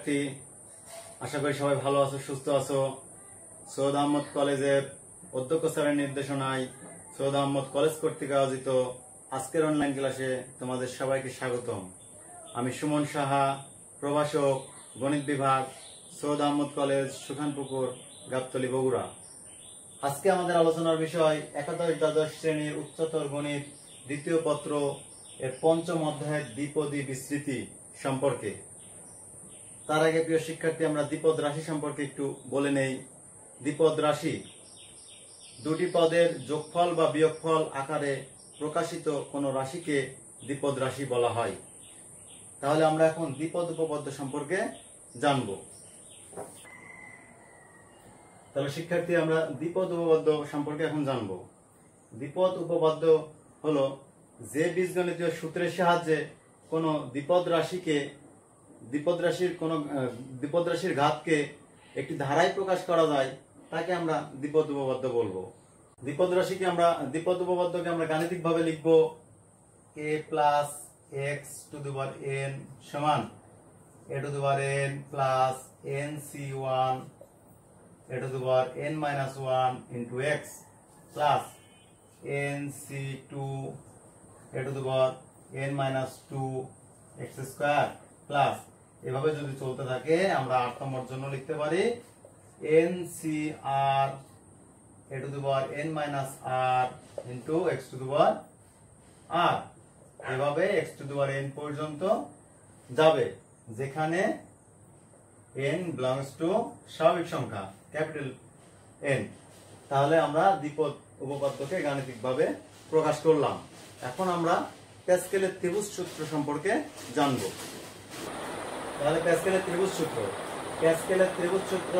শিক্ষার্থী, আশা করি সবাই ভালো আছো, সুস্থ আছো। সৈয়দ আহমদ কলেজের অধ্যক্ষ স্যারের নির্দেশনায় সৈয়দ আহমদ কলেজ কর্তৃক আয়োজিত আজকের অনলাইন ক্লাসে তোমাদের সবাইকে স্বাগতম। আমি সুমন সাহা, প্রভাষক, গণিত বিভাগ, সৈয়দ আহমদ কলেজ, সুখানপুকুর, গাবতলী, বগুড়া। আজকে আমাদের আলোচনার বিষয় একাদশ দ্বাদশ শ্রেণীর উচ্চতর গণিত দ্বিতীয় পত্র এর পঞ্চম অধ্যায়ের দ্বিপদী বিস্তৃতি সম্পর্কে। তার আগে প্রিয় শিক্ষার্থী, আমরা দ্বিপদ রাশি সম্পর্কে একটু বলে নেই। দ্বিপদ রাশি দুটি পদের যোগফল বা বিয়োগফল আকারে প্রকাশিত কোন রাশিকে দ্বিপদ রাশি বলা হয়। তাহলে আমরা এখন দ্বিপদ উপপাদ্য সম্পর্কে জানব। তাহলে শিক্ষার্থী, আমরা দ্বিপদ উপপাদ্য সম্পর্কে এখন জানব। দ্বিপদ উপপাদ্য হলো যে বীজগণিতীয় সূত্রের সাহায্যে কোন দ্বিপদ রাশির ঘাতকে একটি ধারায় প্রকাশ করা যায় তাকে আমরা দ্বিপদ উপপাদ্য বলবো। দ্বিপদ উপপাদ্যকে আমরা গাণিতিক ভাবে লিখব a plus x to the power n সমান a two the power n plus nc1 a to the power n minus 1 into x plus nc2 a to the power n minus 2 x square plus এভাবে যদি চলতে থাকে আমরা 8 নম্বর জন্য লিখতে পারি ncr a to the power n minus r into x to the power r। এভাবে x to the power n পর্যন্ত যাবে, যেখানে n belongs to স্বাভাবিক সংখ্যা ক্যাপিটাল N। তাহলে আমরা দ্বিপদ উপপাদ্যকে গাণিতিকভাবে প্রকাশ করলাম। এখন আমরা প্যাসকেলের ত্রিভুজ সূত্র সম্পর্কে জানব। তাহলে প্যাসকেলের ত্রিভুজ সূত্র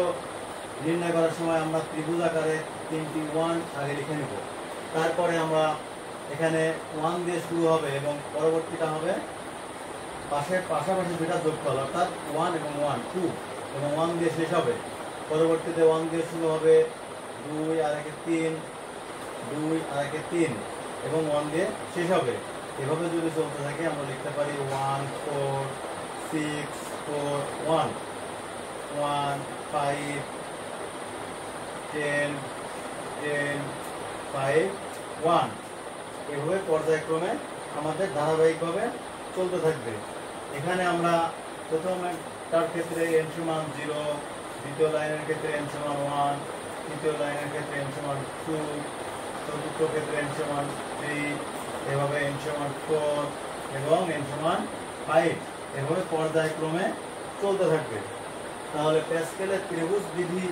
নির্ণয় করার সময় আমরা ত্রিভুজ আকারে 3টি 1 আগে লিখে নেব। তারপরে আমরা এখানে 1 দিয়ে শুরু হবে এবং পরবর্তীটা হবে পাশাপাশি দুটা যোগফল, অর্থাৎ 1 এবং 1 2 এবং 1 দিয়ে শেষ হবে। পরবর্তীতে 1 দিয়ে শুরু হবে 2 আর একে 3 2 আর একে 3 এবং 1 দিয়ে শেষ হবে। এভাবে যদি চলতে থাকে আমরা লিখতে পারি 1 4 6 4 1 1 5 10 10 5 1। এভাবে পর্যায়ক্রমে আমাদের ধারাবাহিকভাবে চলতে থাকবে। এখানে আমরা প্রথমটার ক্ষেত্রে n সমান 0, দ্বিতীয় লাইনের ক্ষেত্রে n সমান 1, তৃতীয় লাইনের ক্ষেত্রে n সমান 2, চতুর্থ ক্ষেত্রে n সমান 3, এভাবে n সমান 4 এবং n সমান 5। এভাবে পর্যায়ক্রমে চলতে থাকবে। তাহলে প্যাসকেলের ত্রিভুজ বিধি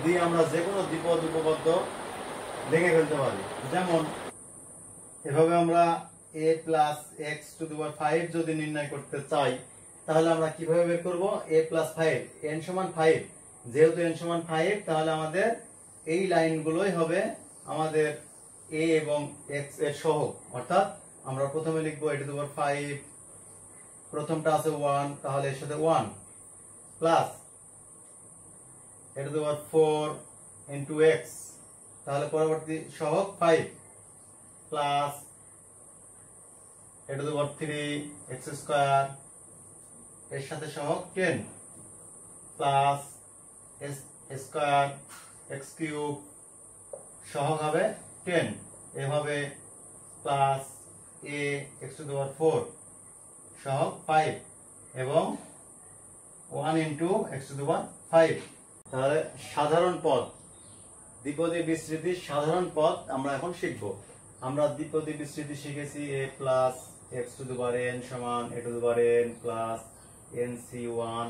দিয়ে আমরা যে কোনো দ্বিপদ উপপাদ্য ভেঙে ফেলতে পারি। যেমন এভাবে আমরা a plus x to the power 5 যদি নির্ণয় করতে চাই তাহলে আমরা কিভাবে বের করব? a প্লাস 5 n সমান 5। যেহেতু n সমান 5 তাহলে আমাদের এই লাইনগুলোই হবে আমাদের a এবং x এর সহগ, অর্থাৎ আমরা প্রথমে লিখব a টু দি পাওয়ার 5, প্রথমটা আছে 1 তাহলে এর সাথে 1 plus a two the power 4 into x, তাহলে পরবর্তী সহগ 5 plus a to the power 3 x square এর সাথে সহগ 10 plus s square x cube সহগ হবে 10। এভাবে plus a x to the power 4 সহগ 5 এবং 1 into x to the power 5। তাহলে সাধারণ পদ, দ্বিপদী বিস্তৃতির সাধারণ পদ আমরা এখন শিখব। আমরা দ্বিপদী বিস্তৃতি শিখেছি a plus x to the power n সমান a to the power n plus nc1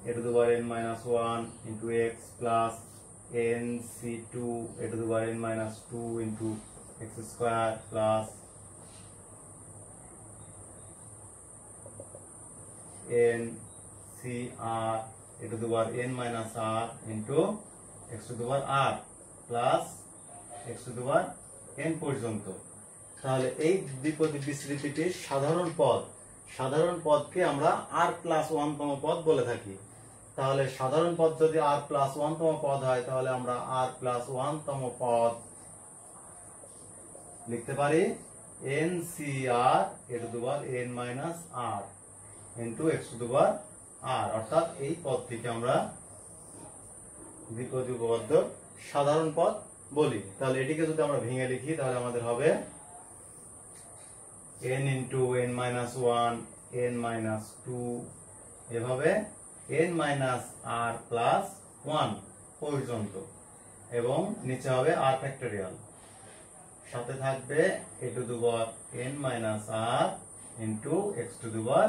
a to the power n minus 1 into x plus nc2 a to the power n minus 2 into x square plus ncr a to the power n minus r into x to the power r plus x to the power n পর্যন্ত। তাহলে এই দ্বিপদী বিস্তৃতিটির সাধারণ পদকে আমরা r plus 1 তম পদ বলে থাকি। তাহলে সাধারণ পদ যদি r প্লাস 1 তম পদ হয় তাহলে আমরা r প্লাস 1 তম পদ লিখতে পারি ncr a to the power n minus r into x to the power আর, অর্থাৎ এই পদটিকে আমরা দ্বিপদী উপপাদ্য সাধারণ পদ বলি। তাহলে এটিকে যদি আমরা ভেঙে লিখি তাহলে আমাদের হবে n into n minus 1 n minus 2 এভাবে n minus r plus 1 পর্যন্ত, এবং নিচে হবে r ফ্যাক্টোরিয়াল, সাথে থাকবে a to the power n minus r into x to the power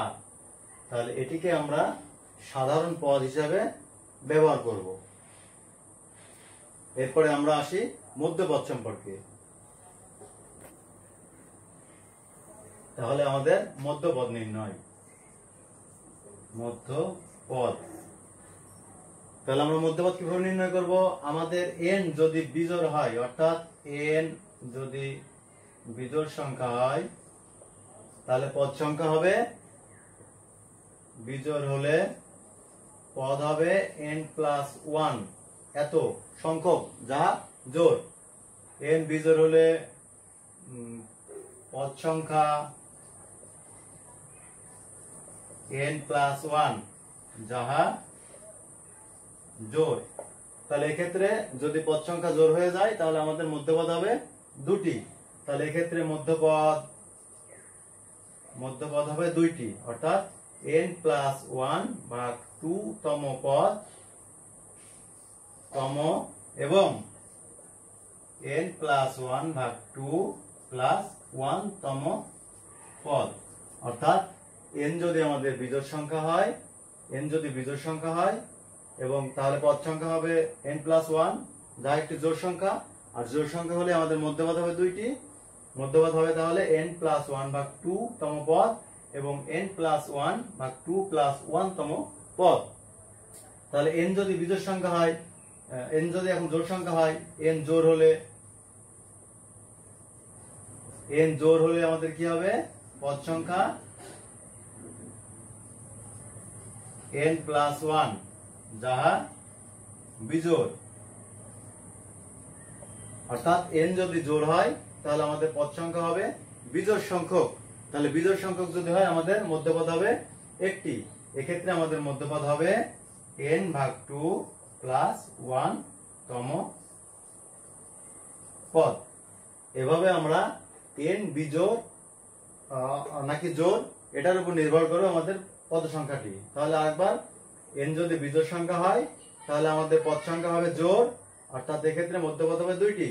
r। তাহলে এটিকে আমরা সাধারণ পদ হিসাবে ব্যবহার করব। এরপরে আমরা আসি মধ্যপদ সম্পর্কে। তাহলে আমাদের মধ্যপদ নির্ণয়, মধ্যপদ। তাহলে আমরা মধ্যপদ কিভাবে নির্ণয় করব? আমাদের n যদি বিজোড় হয়, অর্থাৎ n যদি বিজোড় সংখ্যা হয় তাহলে পদ সংখ্যা হবে, বিজোড় হলে পদ হবে n plus 1, এত সংখ্যক যা জোড়। n বিজোড় হলে পদ সংখ্যা n plus 1 যাহা জোড়। তাহলে এক্ষেত্রে যদি পদ সংখ্যা জোড় হয়ে যায় তাহলে আমাদের মধ্যপদ হবে দুটি। তাহলে এক্ষেত্রে মধ্যপদ হবে দুইটি, অর্থাৎ n plus 1 ভাগ 2 তম পদ তম, এবং n plus 1 ভাগ 2 plus 1 তম পদ। অর্থাৎ n যদি আমাদের বিজোড় সংখ্যা হয়, n যদি বিজোড় সংখ্যা হয়, এবং তাহলে পদ সংখ্যা হবে n plus 1 যা একটি জোড় সংখ্যা, আর জোড় সংখ্যা হলে আমাদের মধ্যপদ হবে দুইটি। মধ্যপদ হবে তাহলে n plus 1 ভাগ 2 তম পদ এবং n plus 1 ভাগ 2 plus 1 তম পদ। তাহলে n যদি বিজোড় সংখ্যা হয়, n যদি এখন জোড় সংখ্যা হয়, n জোড় হলে আমাদের কি হবে? পদ সংখ্যা n plus 1 যাহা বিজোড়। অর্থাৎ n যদি জোড় হয় তাহলে আমাদের পদ সংখ্যা হবে বিজোড় সংখ্যক। তাহলে বিজোড় সংখ্যক যদি হয় আমাদের মধ্যপদ হবে একটি। এক্ষেত্রে আমাদের মধ্যপদ হবে n ভাগ 2 প্লাস 1 তম পদ। এভাবে আমরা n বিজোড় নাকি জোড় এটার উপর নির্ভর করে আমাদের পদ সংখ্যাটি। তাহলে আরেকবার, n যদি বিজোড় সংখ্যা হয় তাহলে আমাদের পদ সংখ্যা হবে জোড়, অর্থাৎ এক্ষেত্রে মধ্যপদ হবে দুইটি,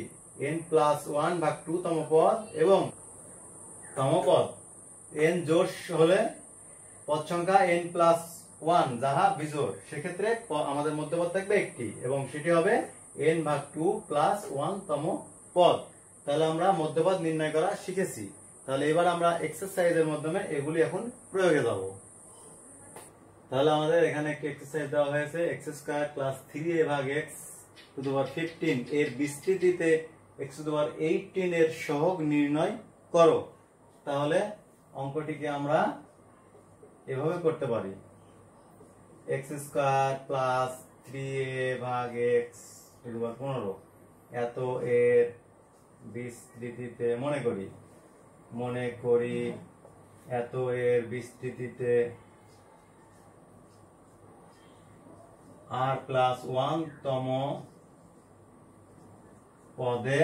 n প্লাস 1 ভাগ 2 তম পদ এবং তম পদ। n জোড় হলে পদ সংখ্যা n প্লাস 1 যাহা বিজোড়, সেক্ষেত্রে আমাদের মধ্যপদ থাকবে একটি এবং সেটি হবে n ভাগ 2 প্লাস 1 তম পদ। তাহলে আমরা মধ্যপদ নির্ণয় করা শিখেছি। তাহলে এবার আমরা এক্সারসাইজের মাধ্যমে এগুলি এখন প্রয়োগে যাব। তাহলে আমাদের এখানে একটি এক্সারসাইজ দেওয়া হয়েছে, x স্কয়ার প্লাস 3a ভাগ x টু দি পাওয়ার 15 এর বিস্তৃতিতে x টু দি পাওয়ার 18 এর সহগ নির্ণয় করো। তাহলে অঙ্কটিকে আমরা এভাবে করতে পারি, x স্কয়ার প্লাস 3a ভাগ x টু দি পাওয়ার 15 এত এর বিস্তৃতিতে মনে করি এত এর বিস্তৃতিতে r প্লাস 1 তম পদে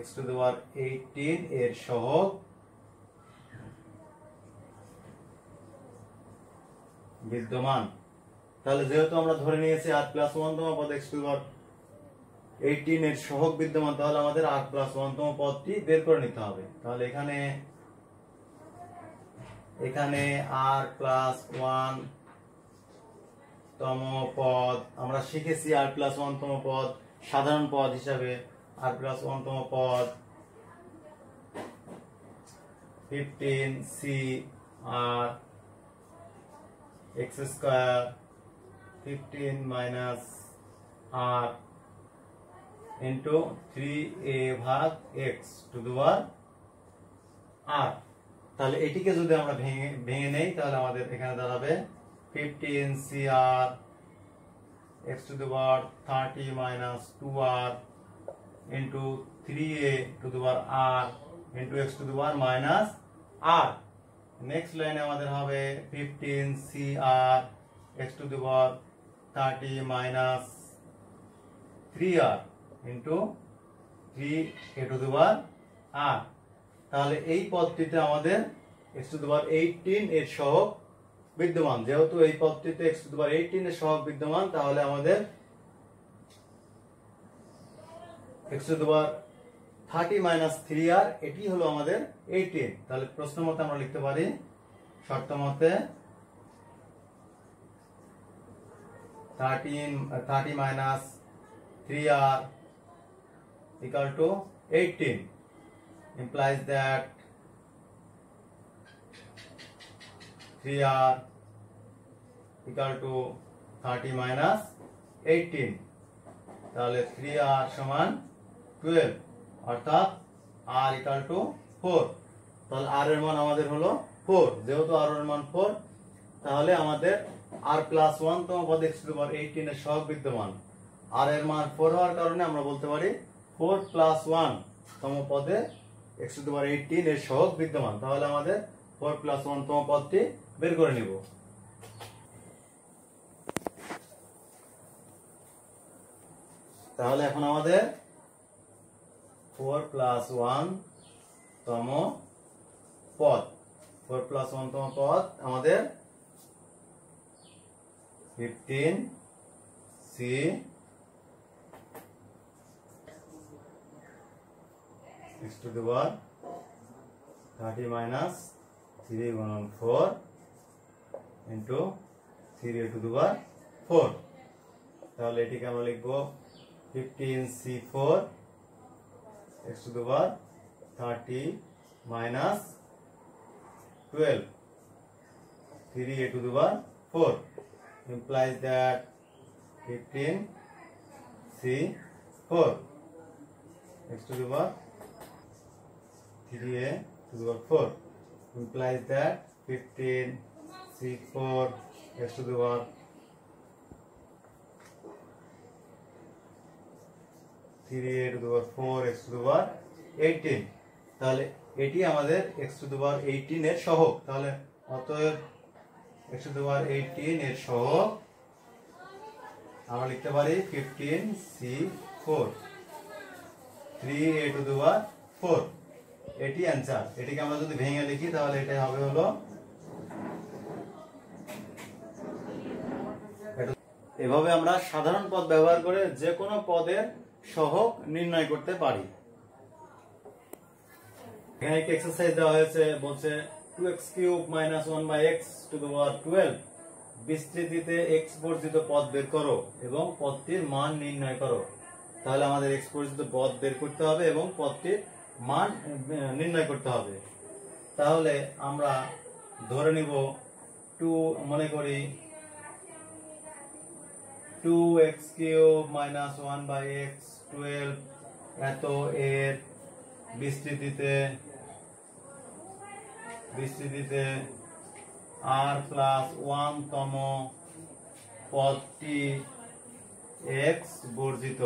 x টু দি পাওয়ার 18 এর সহগ বিদ্যমান। তাহলে যেহেতু আমরা ধরে নিয়েছি r প্লাস 1 তম পদ x টু দি পাওয়ার 18 এর সহগ বিদ্যমান, তাহলে আমাদের r প্লাস 1 তম পদটি বের করে নিতে হবে। তাহলে এখানে r প্লাস 1 তম পদ আমরা শিখেছি, r প্লাস 1 তম পদ সাধারণ পদ হিসাবে r প্লাস 1 তম পদ 15 c r x square 15 minus r into 3a ভাগ x to the power r। তাহলে এটিকে যদি আমরা ভেঙে নেই তাহলে আমাদের এখানে দাঁড়াবে 15 cr x to the power 30 minus 2r into 3a to the power r into x to the power minus r next লাইনে আমাদের হবে 15 CR x to the power 30 minus 3R into 3a two the power r। তাহলে এই পদটিতে আমাদের x to the পাওয়ার 18 এর সহগ বিদ্যমান। যেহেতু এই পদটিতে x টু দি পাওয়ার 18 এর সহগ বিদ্যমান, তাহলে আমাদের x to the power 30 minus 3R এটি হলো আমাদের 18। তাহলে প্রশ্ন মতে আমরা লিখতে পারি, শর্ত মতে 30 minus 3R equal to 18 implies that 3R equal to 30 minus 18। তাহলে 3R সমান 12 অর্থাৎ R equal to 4। তাহলে R এর মান আমাদের হলো 4। যেহেতু R এর মান 4, তাহলে আমাদের R প্লাস 1 তম পদে x টু দি পাওয়ার 18 এর সহগ বিদ্যমান। R এর মান 4 হওয়ার কারণে আমরা বলতে পারি 4 প্লাস 1 তম পদে x টু দি পাওয়ার 18 এর সহগ বিদ্যমান। তাহলে আমাদের 4 প্লাস 1 তম পদটি বের করে নিব। তাহলে এখন আমাদের 4 প্লাস 1 তম পদ, 4 প্লাস 1 তম পদ আমাদের 15C x to the power 30 minus 3 গুণন 4 into 3 to the power 4। তাহলে এটিকে আমরা লিখব 15C4 x to the power 30 minus 12 3a to the power 4 implies that 15C4 x to the power 3a to the power 4 implies that 15C4 x to the power 3a to the power 4 x to the power 18। তাহলে এটি আমাদের x to the power 18 এর সহগ। তাহলে অতএব x to the power 18 এর সহগ আমরা লিখতে পারি 15C4 3a to the power 4। এটি অ্যান্সার। এটিকে আমরা যদি ভেঙে লিখি তাহলে এটা হবে হলো, এভাবে আমরা সাধারণ পদ ব্যবহার করে যে কোনো পদের সহগ নির্ণয় করতে পারি। এখানে একটা এক্সারসাইজ দেওয়া হয়েছে, বলছে 2x³ minus 1/x to the power 12 বিস্তৃতিতে x বর্জিত পদ বের করো এবং পদটির মান নির্ণয় করো। তাহলে আমাদের x বর্জিত পদ বের করতে হবে এবং পদটির মান নির্ণয় করতে হবে। তাহলে আমরা ধরে নিব 2, মনে করি 2x³ minus 1/x 12 এত এর বিস্তৃতিতে r প্লাস 1 তম পদটি x বর্জিত।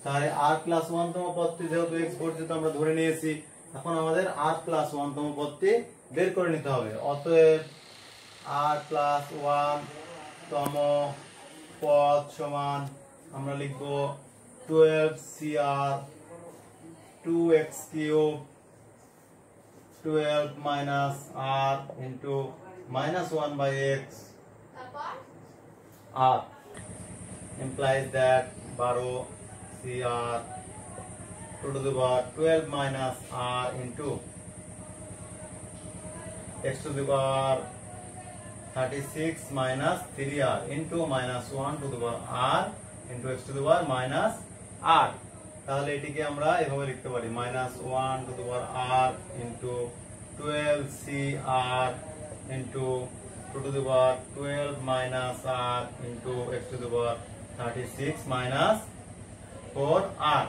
তাহলে r প্লাস 1 তম পদটি যেহেতু x বর্জিত আমরা ধরে নিয়েছি, এখন আমাদের r প্লাস 1 তম পদটি বের করে নিতে হবে। অতএব r প্লাস 1 তম পদ সমান আমরা লিখব 12CR 2x³ 12 minus r into minus 1/x r implies that 12CR 2 to the power 12 minus r into x to the power 36 minus 3r into minus 1 to the power r into x to the power minus r। তাহলে এটিকে আমরা এভাবে লিখতে পারি minus 1 to the power r into 12CR into 2 to the power 12 minus r into x to the power 36 minus 4r।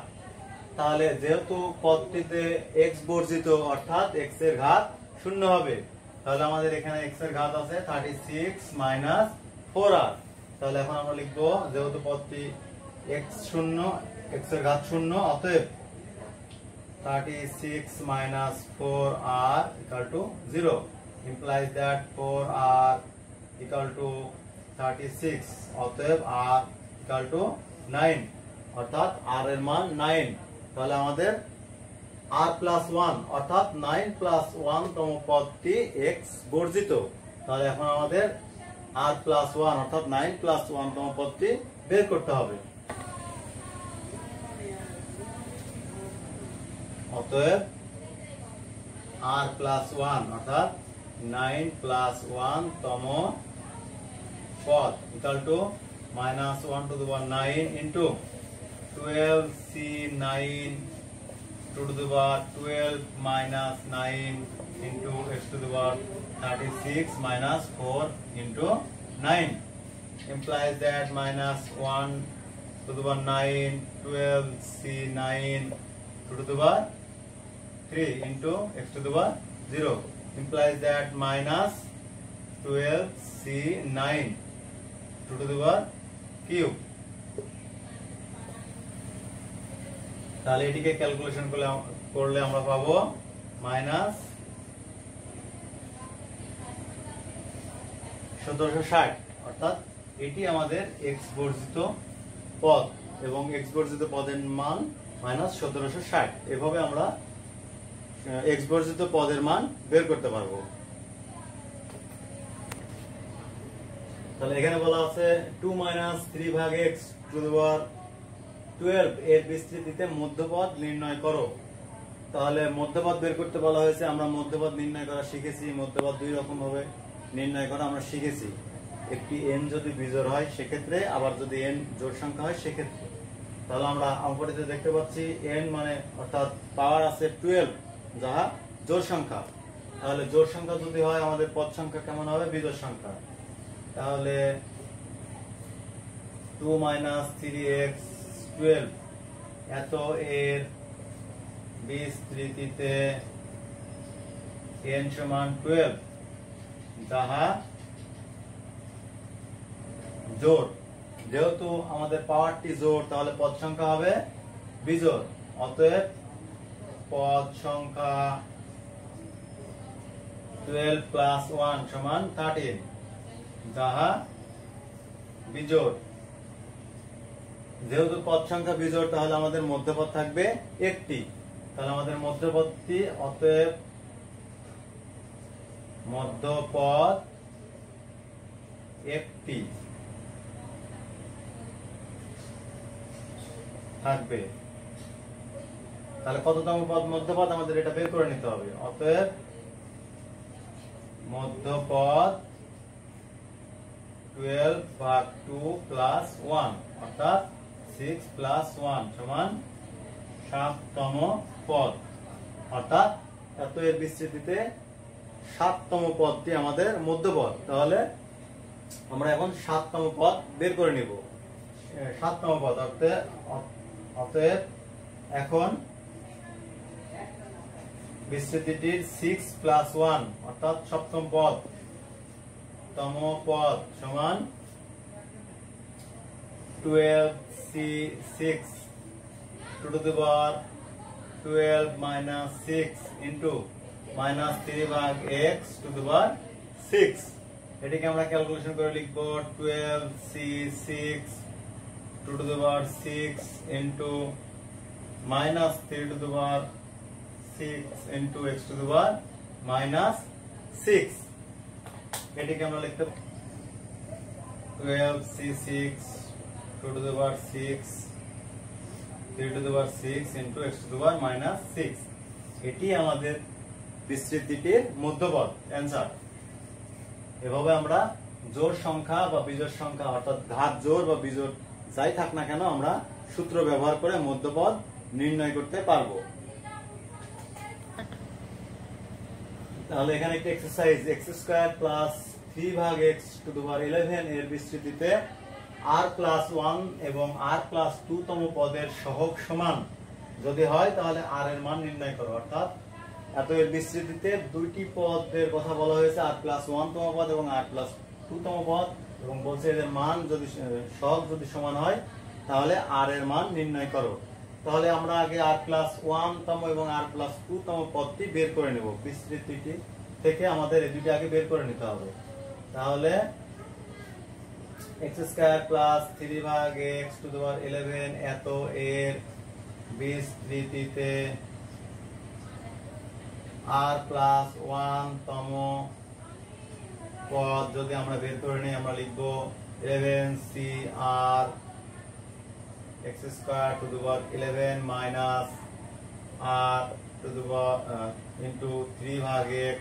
তাহলে যেহেতু পদটিতে x বর্জিত অর্থাৎ x এর ঘাত শূন্য হবে, তাহলে আমাদের এখানে x এর ঘাত আছে 36 minus 4r। তাহলে এখন আমরা লিখব, যেহেতু পদটি x শূন্য, x এর ঘাত শূন্য, অতএব 36 minus 4r equal to 0 implies that 4r equal to 36 অতএব r equal to 9 অর্থাৎ r এর মান 9 তাহলে আমাদের r plus 1 অর্থাৎ 9 plus 1 তম পদটি x বর্জিত তাহলে এখন আমাদের r plus 1 অর্থাৎ 9 plus 1 তম পদটি বের করতে হবে অতএব r plus 1 অর্থাৎ 9 plus 1 তম পদ equal to minus 1 to the power 9 into 12c9 to the power 12 minus 9 into x to the power 36 minus 4 into 9 implies that minus 1 to the power 9 12c9 to the power 3 into x to the power 0 implies that minus 12c9 to the power cube তাহলে এটিকে calculation করলে আমরা পাবো minus 1760 অর্থাৎ এটি আমাদের x বর্জিত পদ এবং x বর্জিত পদের মান মাইনাস 1760 এভাবে আমরা x বর্জিত পদের মান বের করতে পারবো তাহলে এখানে বলা আছে 2 minus 3 ভাগ x to the power 12 এর বিস্তৃতিতে মধ্যপদ নির্ণয় করো তাহলে মধ্যপদ বের করতে বলা হয়েছে আমরা মধ্যপদ নির্ণয় করা শিখেছি মধ্যপদ দুই রকম ভাবে নির্ণয় করা আমরা শিখেছি একটি n যদি বিজোড় হয় সেক্ষেত্রে আবার যদি n জোড় সংখ্যা হয় সেক্ষেত্রে তাহলে আমরা অঙ্কটিতে দেখতে পাচ্ছি n মানে অর্থাৎ পাওয়ার আছে 12 যাহা জোড় সংখ্যা তাহলে জোড় সংখ্যা যদি হয় আমাদের পদ সংখ্যা কেমন হবে বিজোড় সংখ্যা তাহলে 2 minus 3x 12 এত এর বিস্তৃতিতে n সমান 12 যাহা জোড় যেহেতু আমাদের পাওয়ারটি জোড় তাহলে পদ সংখ্যা হবে বিজোড় অতএব পদ সংখ্যা 12 plus 1 সমান 13 যাহা বিজোড় যেহেতু পদ সংখ্যা বিজোড় তাহলে আমাদের মধ্যপদ থাকবে একটি তাহলে আমাদের মধ্যপদটি অতএব মধ্যপদ একটি থাকবে তাহলে কততম পদ মধ্যপদ আমাদের এটা বের করে নিতে হবে অতএব মধ্যপদ 12 ভাগ 2 প্লাস 1 অর্থাৎ 6 প্লাস 1 সমান 7তম পদ অর্থাৎ এত এর বিস্তৃতিতে 7তম পদটি আমাদের মধ্যপদ তাহলে আমরা এখন 7তম পদ বের করে নিব 7তম পদ অতএব এখন বিস্তৃতিটির 6 প্লাস 1 অর্থাৎ সপ্তম পদ তম পদ সমান 12c6 to the power 12 minus 6 into minus 3 ভাগ x to the power 6 এটিকে আমরা ক্যালকুলেশন করে লিখব 12c6 to the power 6 into minus 3 to the power 6 into x to the power minus 6 এটিকে আমরা লিখতে 12c6 to the power 6 3 to the power 6 into x to the power minus 6 এটি আমাদের বিস্তৃতিটির মধ্যপদ answer এভাবে আমরা জোড় সংখ্যা বা বিজোড় সংখ্যা অর্থাৎ ঘাত জোড় বা বিজোড় যাই থাক না কেন আমরা সূত্র ব্যবহার করে মধ্যপদ নির্ণয় করতে পারবো তাহলে এখানে একটা এক্সারসাইজ x² প্লাস 3 ভাগ x টু দি পাওয়ার 11 এর বিস্তৃতিতে r প্লাস 1 এবং r প্লাস 2 তম পদের সহগ সমান যদি হয় তাহলে r এর মান নির্ণয় করো অর্থাৎ এত এর বিস্তৃতিতে দুইটি পদের কথা বলা হয়েছে r প্লাস 1 তম পদ এবং r প্লাস 2 তম পদ এবং বলছে এদের মান যদি সহগ যদি সমান হয় তাহলে r এর মান নির্ণয় করো তাহলে আমরা আগে r+1 তম এবং r+2 তম পদটি বের করে নেব। বিস্তৃতিটি থেকে আমাদের এই দুটি আগে বের করে নিতে হবে। তাহলে x² + 3/x⁻11 এত এর বিস্তৃতিতে r+1 তম পদ যদি আমরা বের করে নিই, আমরা লিখব 11cr x² minus r into 3/x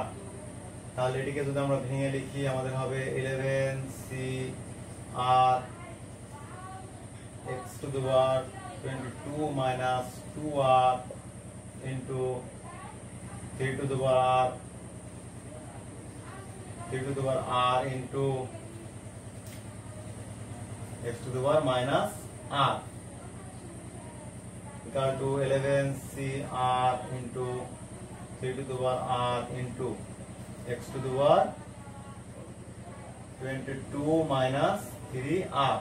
r। তাহলে এটিকে যদি আমরা ভেঙে লিখি আমাদের হবে 11cr x⁻22 minus 2r into 3r into x⁻minus r equal to 11cr into 3r into x⁻22 minus 3r।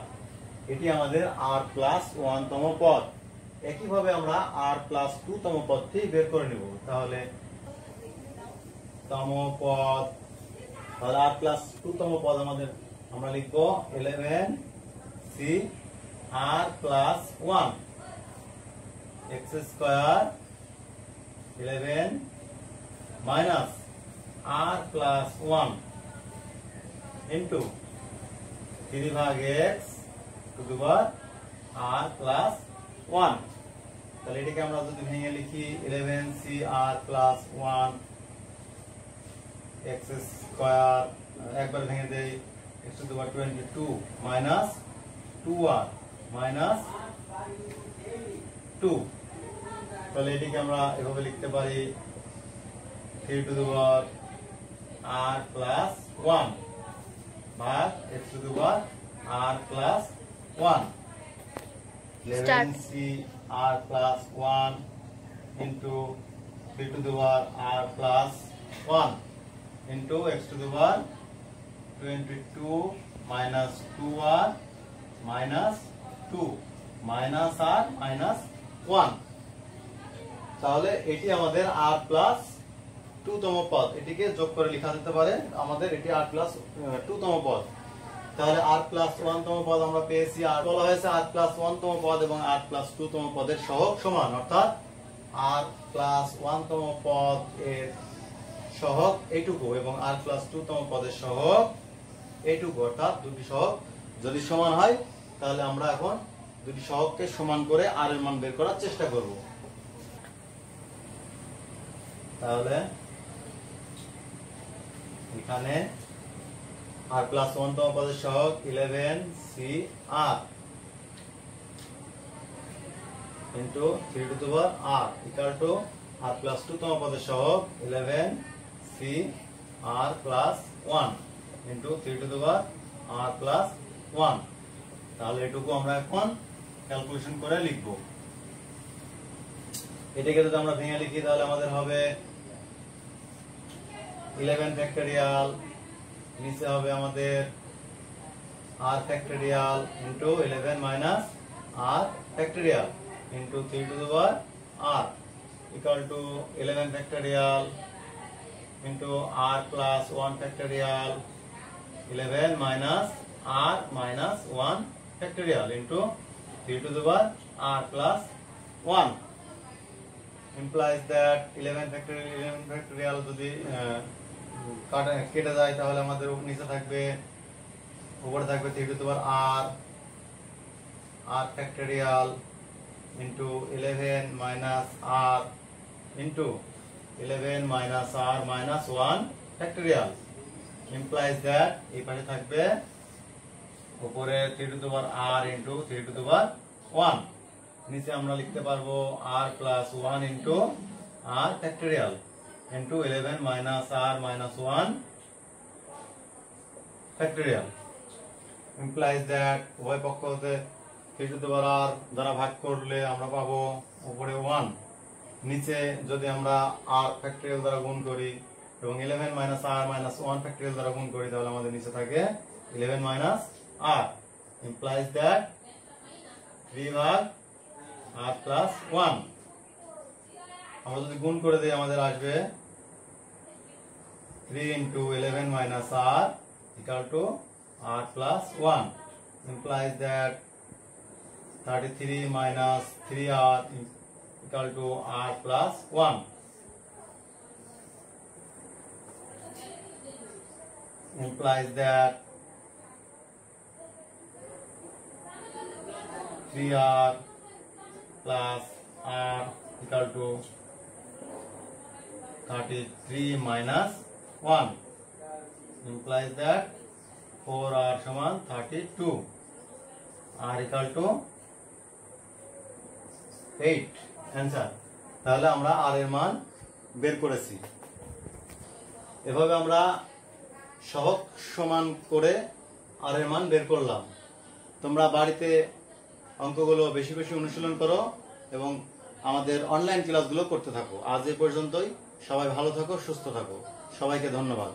এটি আমাদের r+1 তম পদ। একইভাবে আমরা r+2 তম পদটি বের করে নেব। তাহলে তম পদ, তাহলে r+2 তম পদ আমাদের আমরা লিখব 11cr+1 x² 11 minus r+1 into 3/x⁻r+1। তাহলে এটাকে আমরা যদি ভেঙে লিখি 11cr+1 x² একবার ভেঙে দেই x⁻22 minus 2r minus 2। তাহলে এটিকে আমরা এভাবে লিখতে পারি 3r+1 ভাগ x⁻r+1 11cr+1 into 3r+1 into x⁻22 minus 2r minus 2 minus r minus 1। তাহলে এটি আমাদের r+2 তম পদ। এটিকে যোগ করে লেখা যেতে পারে আমাদের এটি r+2 তম পদ। তাহলে r+1 তম পদ আমরা পেয়েছি। আর বলা হয়েছে r+1 তম পদ এবং r+2 তম পদের সহগ সমান, অর্থাৎ r+1 তম পদ এর সহগ এইটুকু এবং r+2 তম পদের সহগ এইটুকু, অর্থাৎ দুটি সহগ যদি সমান হয় তাহলে আমরা এখন দুটি সহগকে সমান করে r এর মান বের করার চেষ্টা করব। তাহলে এখানে r+1 তম পদের সহগ 11cr into 3r equal to r+2 তম পদের সহগ 11cr+1 into 3r+1। তাহলে এটুকু আমরা এখন ক্যালকুলেশন করে লিখব। এটাকে যদি আমরা ভেঙে লিখি তাহলে আমাদের হবে 11 ফ্যাক্টরিয়াল, নিচে হবে আমাদের r factorial into 11 minus r factorial into 3r equal to 11 factorial into r+1 factorial 11 minus r minus 1 factorial into 3r+1 implies that 11 factorial যদি কেটে যায় তাহলে আমাদের নিচে থাকবে, উপরে থাকবে 3r factorial into 11 minus r into 11 minus r minus 1 factorial implies that এই পাশে থাকবে উপরে 3r into 3r, নিচে আমরা লিখতে পারবো r+1 into r factorial into 11 minus r minus 1 factorial implies that উভয় পক্ষ হতে 3r দ্বারা ভাগ করলে আমরা পাবো উপরে 1, নিচে যদি আমরা r ফ্যাক্টরিয়াল দ্বারা গুণ করি এবং 11 minus r minus 1 ফ্যাক্টরিয়াল দ্বারা গুণ করি তাহলে আমাদের নিচে থাকে 11 minus r implies that 3 ভাগ r প্লাস 1। আমরা যদি গুণ করে দিই আমাদের আসবে 3 into 11 minus r equal to r plus 1, implies that 33 minus 3r equal to r plus 1. Implies that 3r plus r equal to 33 minus 1, implies that 4r সমান 32, r equal to 8 answer. তাহলে আমরা r এর মান বের করেছি। এভাবে আমরা সহগ সমান করে r এর মান বের করলাম। তোমরা বাড়িতে অঙ্কগুলো বেশি বেশি অনুশীলন করো এবং আমাদের অনলাইন ক্লাসগুলো করতে থাকো। আজ এই পর্যন্তই। সবাই ভালো থাকো, সুস্থ থাকো। সবাইকে ধন্যবাদ।